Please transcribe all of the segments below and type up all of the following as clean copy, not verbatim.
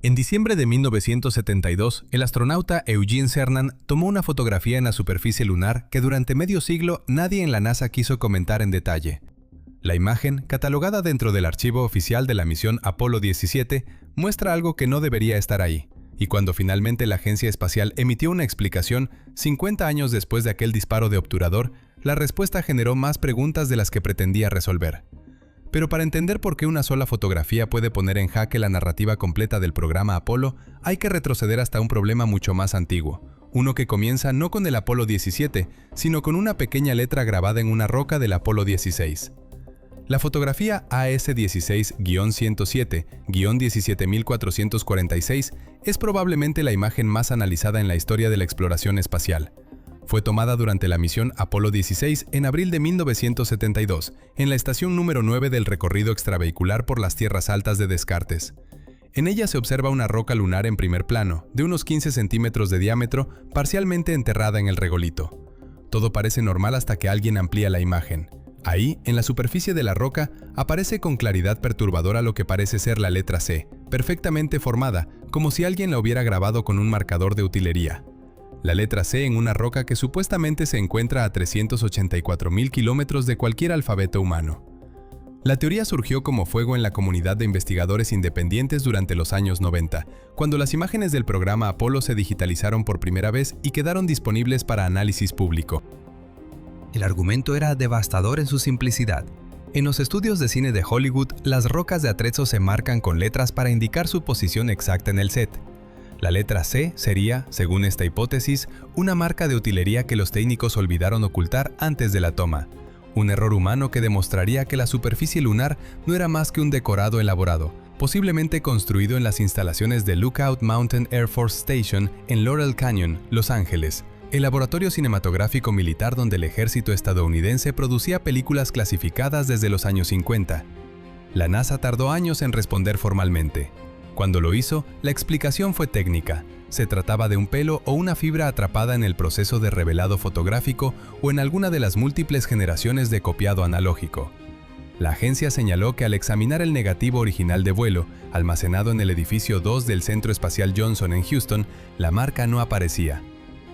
En diciembre de 1972, el astronauta Eugene Cernan tomó una fotografía en la superficie lunar que durante medio siglo nadie en la NASA quiso comentar en detalle. La imagen, catalogada dentro del archivo oficial de la misión Apolo 17, muestra algo que no debería estar ahí. Y cuando finalmente la agencia espacial emitió una explicación, 50 años después de aquel disparo de obturador, la respuesta generó más preguntas de las que pretendía resolver. Pero para entender por qué una sola fotografía puede poner en jaque la narrativa completa del programa Apolo, hay que retroceder hasta un problema mucho más antiguo, uno que comienza no con el Apolo 17, sino con una pequeña letra grabada en una roca del Apolo 16. La fotografía AS-16-17-17446 es probablemente la imagen más analizada en la historia de la exploración espacial. Fue tomada durante la misión Apolo 16 en abril de 1972, en la estación número 9 del recorrido extravehicular por las tierras altas de Descartes. En ella se observa una roca lunar en primer plano, de unos 15 centímetros de diámetro, parcialmente enterrada en el regolito. Todo parece normal hasta que alguien amplía la imagen. Ahí, en la superficie de la roca, aparece con claridad perturbadora lo que parece ser la letra C, perfectamente formada, como si alguien la hubiera grabado con un marcador de utilería. La letra C en una roca que supuestamente se encuentra a 384.000 kilómetros de cualquier alfabeto humano. La teoría surgió como fuego en la comunidad de investigadores independientes durante los años 90, cuando las imágenes del programa Apolo se digitalizaron por primera vez y quedaron disponibles para análisis público. El argumento era devastador en su simplicidad. En los estudios de cine de Hollywood, las rocas de atrezo se marcan con letras para indicar su posición exacta en el set. La letra C sería, según esta hipótesis, una marca de utilería que los técnicos olvidaron ocultar antes de la toma. Un error humano que demostraría que la superficie lunar no era más que un decorado elaborado, posiblemente construido en las instalaciones de Lookout Mountain Air Force Station en Laurel Canyon, Los Ángeles, el laboratorio cinematográfico militar donde el ejército estadounidense producía películas clasificadas desde los años 50. La NASA tardó años en responder formalmente. Cuando lo hizo, la explicación fue técnica. Se trataba de un pelo o una fibra atrapada en el proceso de revelado fotográfico o en alguna de las múltiples generaciones de copiado analógico. La agencia señaló que al examinar el negativo original de vuelo, almacenado en el edificio 2 del Centro Espacial Johnson en Houston, la marca no aparecía.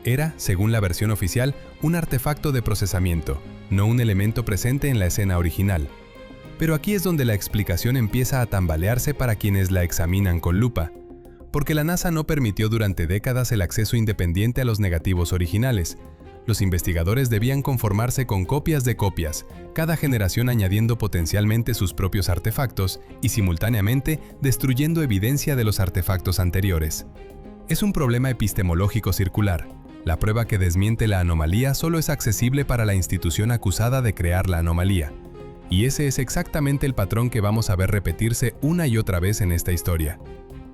Era, según la versión oficial, un artefacto de procesamiento, no un elemento presente en la escena original. Pero aquí es donde la explicación empieza a tambalearse para quienes la examinan con lupa, porque la NASA no permitió durante décadas el acceso independiente a los negativos originales. Los investigadores debían conformarse con copias de copias, cada generación añadiendo potencialmente sus propios artefactos y simultáneamente destruyendo evidencia de los artefactos anteriores. Es un problema epistemológico circular. La prueba que desmiente la anomalía solo es accesible para la institución acusada de crear la anomalía. Y ese es exactamente el patrón que vamos a ver repetirse una y otra vez en esta historia.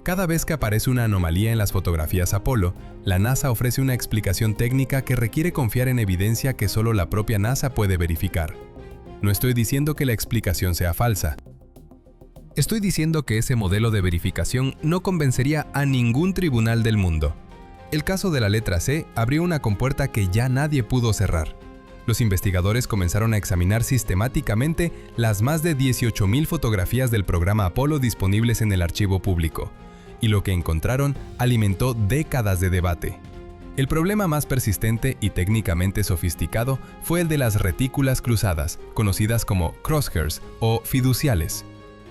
Cada vez que aparece una anomalía en las fotografías Apolo, la NASA ofrece una explicación técnica que requiere confiar en evidencia que solo la propia NASA puede verificar. No estoy diciendo que la explicación sea falsa. Estoy diciendo que ese modelo de verificación no convencería a ningún tribunal del mundo. El caso de la letra C abrió una compuerta que ya nadie pudo cerrar. Los investigadores comenzaron a examinar sistemáticamente las más de 18.000 fotografías del programa Apolo disponibles en el archivo público, y lo que encontraron alimentó décadas de debate. El problema más persistente y técnicamente sofisticado fue el de las retículas cruzadas, conocidas como crosshairs o fiduciales.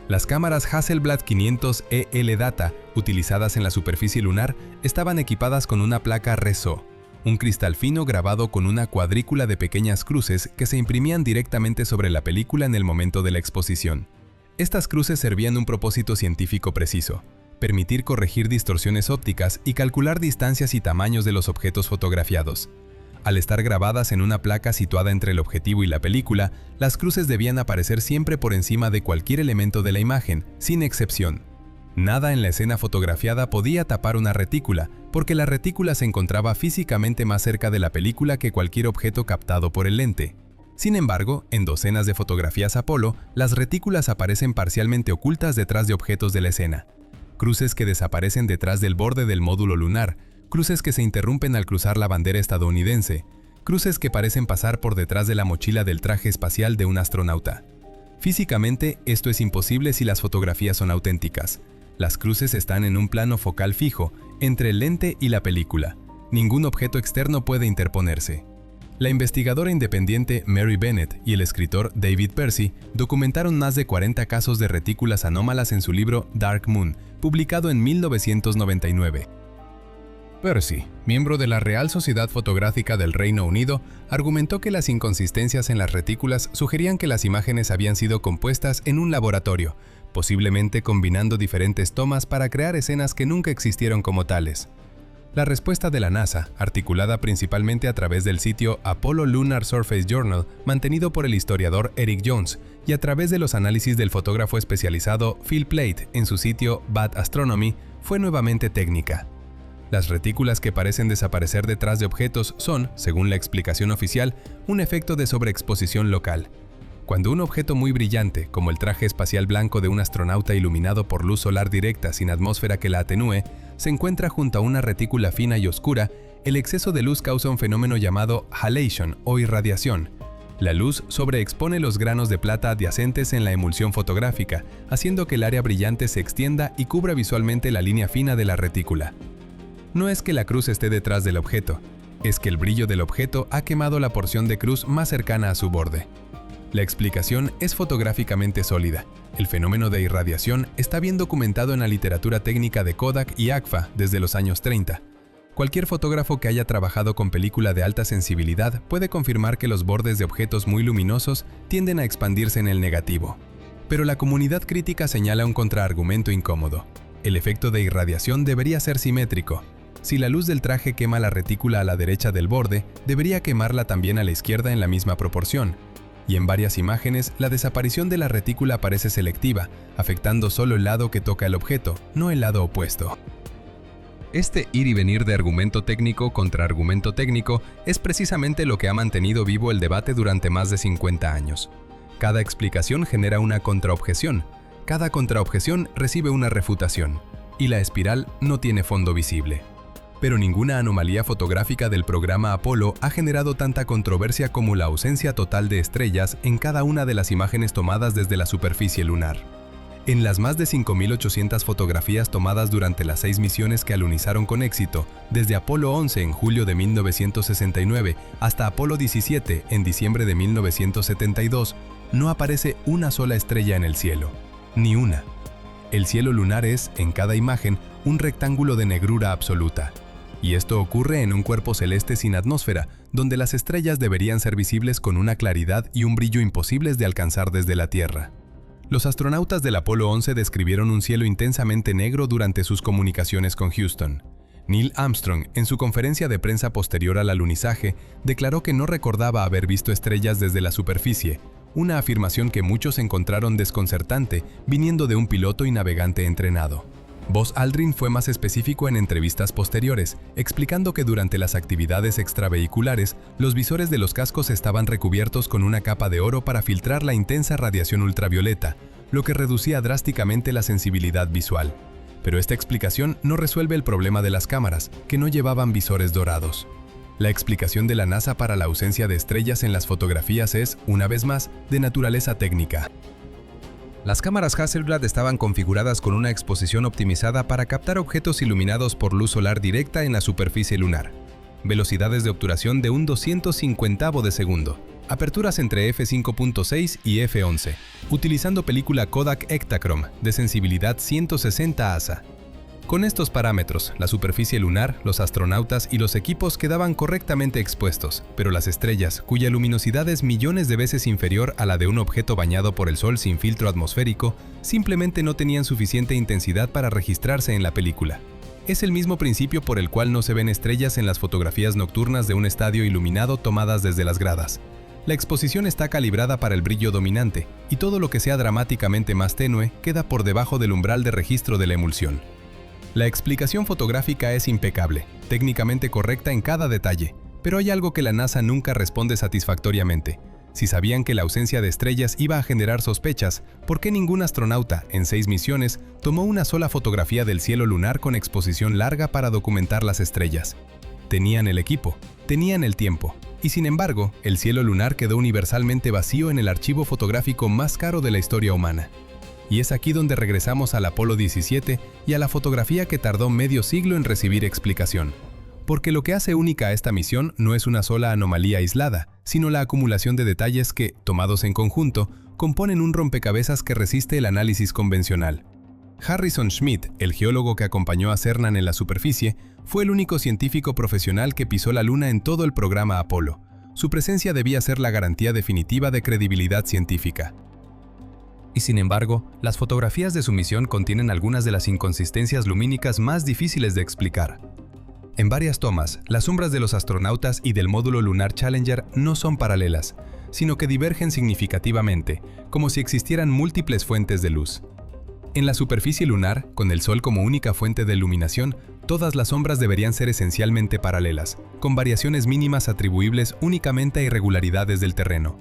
Las cámaras Hasselblad 500 EL Data, utilizadas en la superficie lunar, estaban equipadas con una placa RESO, un cristal fino grabado con una cuadrícula de pequeñas cruces que se imprimían directamente sobre la película en el momento de la exposición. Estas cruces servían un propósito científico preciso: permitir corregir distorsiones ópticas y calcular distancias y tamaños de los objetos fotografiados. Al estar grabadas en una placa situada entre el objetivo y la película, las cruces debían aparecer siempre por encima de cualquier elemento de la imagen, sin excepción. Nada en la escena fotografiada podía tapar una retícula, porque la retícula se encontraba físicamente más cerca de la película que cualquier objeto captado por el lente. Sin embargo, en docenas de fotografías Apolo, las retículas aparecen parcialmente ocultas detrás de objetos de la escena. Cruces que desaparecen detrás del borde del módulo lunar, cruces que se interrumpen al cruzar la bandera estadounidense, cruces que parecen pasar por detrás de la mochila del traje espacial de un astronauta. Físicamente, esto es imposible si las fotografías son auténticas. Las cruces están en un plano focal fijo, entre el lente y la película. Ningún objeto externo puede interponerse. La investigadora independiente Mary Bennett y el escritor David Percy documentaron más de 40 casos de retículas anómalas en su libro Dark Moon, publicado en 1999. Percy, miembro de la Real Sociedad Fotográfica del Reino Unido, argumentó que las inconsistencias en las retículas sugerían que las imágenes habían sido compuestas en un laboratorio, posiblemente combinando diferentes tomas para crear escenas que nunca existieron como tales. La respuesta de la NASA, articulada principalmente a través del sitio Apollo Lunar Surface Journal, mantenido por el historiador Eric Jones, y a través de los análisis del fotógrafo especializado Phil Plait en su sitio Bad Astronomy, fue nuevamente técnica. Las retículas que parecen desaparecer detrás de objetos son, según la explicación oficial, un efecto de sobreexposición local. Cuando un objeto muy brillante, como el traje espacial blanco de un astronauta iluminado por luz solar directa sin atmósfera que la atenúe, se encuentra junto a una retícula fina y oscura, el exceso de luz causa un fenómeno llamado halation o irradiación. La luz sobreexpone los granos de plata adyacentes en la emulsión fotográfica, haciendo que el área brillante se extienda y cubra visualmente la línea fina de la retícula. No es que la cruz esté detrás del objeto, es que el brillo del objeto ha quemado la porción de cruz más cercana a su borde. La explicación es fotográficamente sólida. El fenómeno de irradiación está bien documentado en la literatura técnica de Kodak y Agfa desde los años 30. Cualquier fotógrafo que haya trabajado con película de alta sensibilidad puede confirmar que los bordes de objetos muy luminosos tienden a expandirse en el negativo. Pero la comunidad crítica señala un contraargumento incómodo. El efecto de irradiación debería ser simétrico. Si la luz del traje quema la retícula a la derecha del borde, debería quemarla también a la izquierda en la misma proporción. Y en varias imágenes, la desaparición de la retícula parece selectiva, afectando solo el lado que toca el objeto, no el lado opuesto. Este ir y venir de argumento técnico contra argumento técnico es precisamente lo que ha mantenido vivo el debate durante más de 50 años. Cada explicación genera una contraobjeción, cada contraobjeción recibe una refutación, y la espiral no tiene fondo visible. Pero ninguna anomalía fotográfica del programa Apolo ha generado tanta controversia como la ausencia total de estrellas en cada una de las imágenes tomadas desde la superficie lunar. En las más de 5.800 fotografías tomadas durante las 6 misiones que alunizaron con éxito, desde Apolo 11 en julio de 1969 hasta Apolo 17 en diciembre de 1972, no aparece una sola estrella en el cielo. Ni una. El cielo lunar es, en cada imagen, un rectángulo de negrura absoluta. Y esto ocurre en un cuerpo celeste sin atmósfera, donde las estrellas deberían ser visibles con una claridad y un brillo imposibles de alcanzar desde la Tierra. Los astronautas del Apolo 11 describieron un cielo intensamente negro durante sus comunicaciones con Houston. Neil Armstrong, en su conferencia de prensa posterior al alunizaje, declaró que no recordaba haber visto estrellas desde la superficie, una afirmación que muchos encontraron desconcertante viniendo de un piloto y navegante entrenado. Buzz Aldrin fue más específico en entrevistas posteriores, explicando que durante las actividades extravehiculares, los visores de los cascos estaban recubiertos con una capa de oro para filtrar la intensa radiación ultravioleta, lo que reducía drásticamente la sensibilidad visual. Pero esta explicación no resuelve el problema de las cámaras, que no llevaban visores dorados. La explicación de la NASA para la ausencia de estrellas en las fotografías es, una vez más, de naturaleza técnica. Las cámaras Hasselblad estaban configuradas con una exposición optimizada para captar objetos iluminados por luz solar directa en la superficie lunar. Velocidades de obturación de un 250º de segundo. Aperturas entre f5.6 y f11. Utilizando película Kodak Ektachrome de sensibilidad 160 ASA. Con estos parámetros, la superficie lunar, los astronautas y los equipos quedaban correctamente expuestos, pero las estrellas, cuya luminosidad es millones de veces inferior a la de un objeto bañado por el Sol sin filtro atmosférico, simplemente no tenían suficiente intensidad para registrarse en la película. Es el mismo principio por el cual no se ven estrellas en las fotografías nocturnas de un estadio iluminado tomadas desde las gradas. La exposición está calibrada para el brillo dominante, y todo lo que sea dramáticamente más tenue queda por debajo del umbral de registro de la emulsión. La explicación fotográfica es impecable, técnicamente correcta en cada detalle, pero hay algo que la NASA nunca responde satisfactoriamente. Si sabían que la ausencia de estrellas iba a generar sospechas, ¿por qué ningún astronauta, en 6 misiones, tomó una sola fotografía del cielo lunar con exposición larga para documentar las estrellas? Tenían el equipo, tenían el tiempo, y sin embargo, el cielo lunar quedó universalmente vacío en el archivo fotográfico más caro de la historia humana. Y es aquí donde regresamos al Apolo 17 y a la fotografía que tardó medio siglo en recibir explicación. Porque lo que hace única a esta misión no es una sola anomalía aislada, sino la acumulación de detalles que, tomados en conjunto, componen un rompecabezas que resiste el análisis convencional. Harrison Schmitt, el geólogo que acompañó a Cernan en la superficie, fue el único científico profesional que pisó la Luna en todo el programa Apolo. Su presencia debía ser la garantía definitiva de credibilidad científica. Y sin embargo, las fotografías de su misión contienen algunas de las inconsistencias lumínicas más difíciles de explicar. En varias tomas, las sombras de los astronautas y del módulo lunar Challenger no son paralelas, sino que divergen significativamente, como si existieran múltiples fuentes de luz. En la superficie lunar, con el Sol como única fuente de iluminación, todas las sombras deberían ser esencialmente paralelas, con variaciones mínimas atribuibles únicamente a irregularidades del terreno.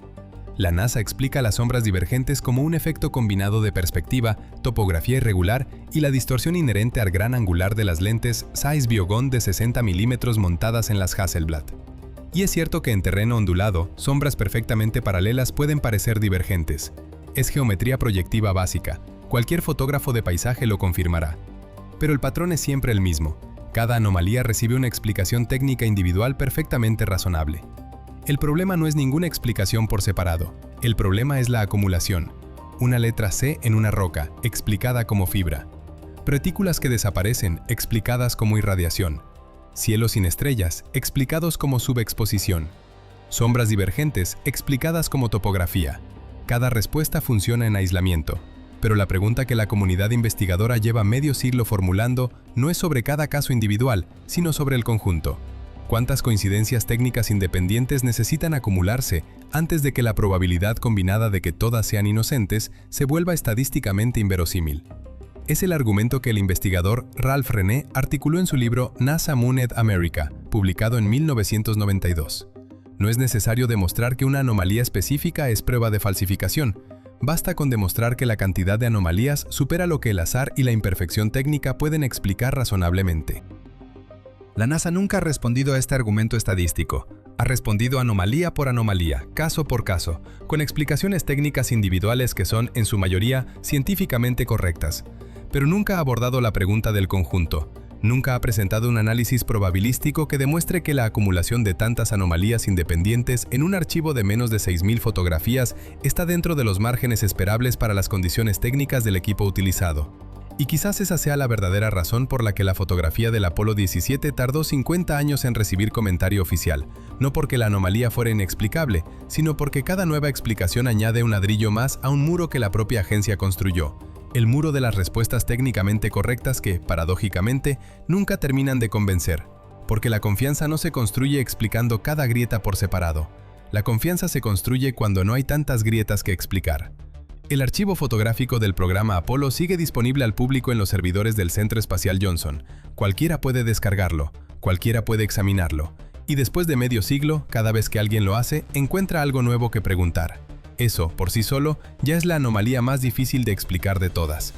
La NASA explica las sombras divergentes como un efecto combinado de perspectiva, topografía irregular y la distorsión inherente al gran angular de las lentes Zeiss Biogon de 60 mm montadas en las Hasselblad. Y es cierto que en terreno ondulado, sombras perfectamente paralelas pueden parecer divergentes. Es geometría proyectiva básica. Cualquier fotógrafo de paisaje lo confirmará. Pero el patrón es siempre el mismo. Cada anomalía recibe una explicación técnica individual perfectamente razonable. El problema no es ninguna explicación por separado. El problema es la acumulación. Una letra C en una roca, explicada como fibra. Retículas que desaparecen, explicadas como irradiación. Cielos sin estrellas, explicados como subexposición. Sombras divergentes, explicadas como topografía. Cada respuesta funciona en aislamiento. Pero la pregunta que la comunidad investigadora lleva medio siglo formulando no es sobre cada caso individual, sino sobre el conjunto. ¿Cuántas coincidencias técnicas independientes necesitan acumularse antes de que la probabilidad combinada de que todas sean inocentes se vuelva estadísticamente inverosímil? Es el argumento que el investigador Ralph René articuló en su libro NASA Mooned America, publicado en 1992. No es necesario demostrar que una anomalía específica es prueba de falsificación. Basta con demostrar que la cantidad de anomalías supera lo que el azar y la imperfección técnica pueden explicar razonablemente. La NASA nunca ha respondido a este argumento estadístico. Ha respondido anomalía por anomalía, caso por caso, con explicaciones técnicas individuales que son, en su mayoría, científicamente correctas. Pero nunca ha abordado la pregunta del conjunto. Nunca ha presentado un análisis probabilístico que demuestre que la acumulación de tantas anomalías independientes en un archivo de menos de 6.000 fotografías está dentro de los márgenes esperables para las condiciones técnicas del equipo utilizado. Y quizás esa sea la verdadera razón por la que la fotografía del Apolo 17 tardó 50 años en recibir comentario oficial, no porque la anomalía fuera inexplicable, sino porque cada nueva explicación añade un ladrillo más a un muro que la propia agencia construyó. El muro de las respuestas técnicamente correctas que, paradójicamente, nunca terminan de convencer. Porque la confianza no se construye explicando cada grieta por separado. La confianza se construye cuando no hay tantas grietas que explicar. El archivo fotográfico del programa Apolo sigue disponible al público en los servidores del Centro Espacial Johnson. Cualquiera puede descargarlo, cualquiera puede examinarlo. Y después de medio siglo, cada vez que alguien lo hace, encuentra algo nuevo que preguntar. Eso, por sí solo, ya es la anomalía más difícil de explicar de todas.